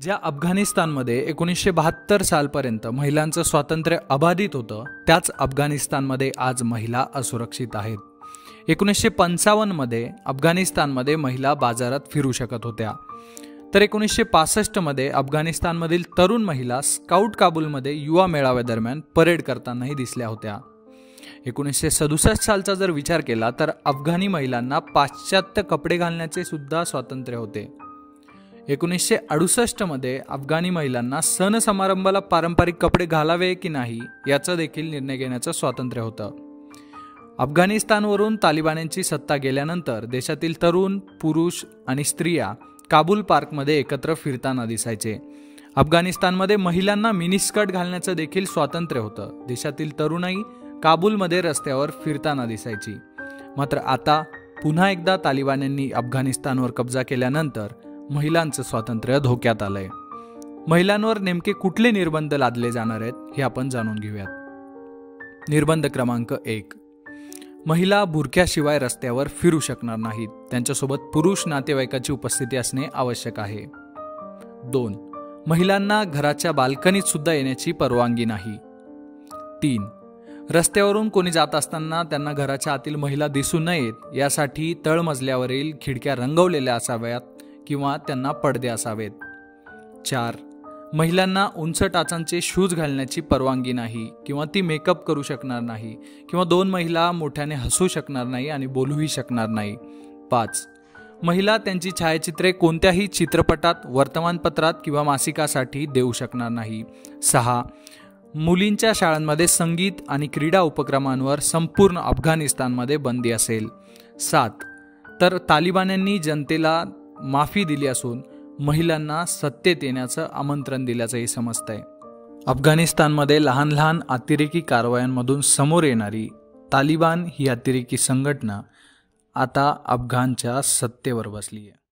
ज्या अफगाणिस्तानमध्ये 1972 सालपर्यंत महिलांचं स्वातंत्र्य अबाधित होतं, त्याच अफगाणिस्तानमध्ये आज महिला असुरक्षित आहेत. 1955मध्ये अफगाणिस्तानमध्ये महिला बाजारात फिरू शकत होत्या, तर 1965मध्ये अफगाणिस्तानमधील तरुण महिला स्काउट काबूलमध्ये युवा मेळाव्यादरम्यान परेड करतानाही दिसल्या होत्या. 1967 सालचा जर विचार केला तर अफगाणी महिलांना पाश्चात्य कपडे घालण्याचे सुद्धा स्वातंत्र्य होते. 1968मध्ये अफगाणी महिलांना सण समारंभाला पारंपरिक कपडे घालावे की नाही याचा देखील निर्णय घेण्याचं स्वातंत्र्य होतं. अफगाणिस्तानवरून तालिबान्यांची सत्ता गेल्यानंतर देशातील तरुण, पुरुष आणि स्त्रिया काबूल पार्कमध्ये एकत्र फिरताना दिसायचे. अफगाणिस्तानमध्ये महिलांना मिनीस्कर्ट घालण्याचं देखील स्वातंत्र्य होतं. देशातील तरुणाई काबूलमध्ये रस्त्यावर फिरताना दिसायची. मात्र आता पुन्हा एकदा तालिबान्यांनी अफगाणिस्तानवर कब्जा केल्यानंतर महिलांचं स्वातंत्र्य धोक्यात आलंय. महिलांवर नेमके कुठले निर्बंध लादले जाणार आहेत हे आपण जाणून घेऊयात. निर्बंध क्रमांक 1, महिला बुरख्याशिवाय रस्त्यावर फिरू शकणार नाहीत. त्यांच्यासोबत पुरुष नातेवाईकाची उपस्थिती असणे आवश्यक आहे. 2, महिलांना घराच्या बाल्कनीत सुद्धा येण्याची परवानगी नाही. 3, रस्त्यावरून कोणी जात असताना त्यांना घराच्या आतील महिला दिसू नयेत यासाठी तळमजल्यावरील खिडक्या रंगवलेल्या असाव्यात किंवा त्यांना पडदे असावेत. 4, महिलांना उंच टाचांचे शूज घालण्याची परवानगी नाही किंवा ती मेकअप करू शकणार नाही किंवा 2 महिला मोठ्याने हसू शकणार नाही आणि बोलूही शकणार नाही. 5, महिला त्यांची छायाचित्रे कोणत्याही चित्रपटात, वर्तमानपत्रात किंवा मासिकासाठी देऊ शकणार नाही. 6, मुलींच्या शाळांमध्ये संगीत आणि क्रीडा उपक्रमांवर संपूर्ण अफगाणिस्तानमध्ये बंदी असेल. 7, तर तालिबान्यांनी जनतेला माफी दिली असून महिलांना सत्तेत येण्याचं आमंत्रण दिल्याचंही समजतंय. अफगाणिस्तानमध्ये लहान लहान अतिरेकी कारवायांमधून समोर येणारी तालिबान ही अतिरेकी संघटना आता अफगाणच्या सत्तेवर बसली आहे.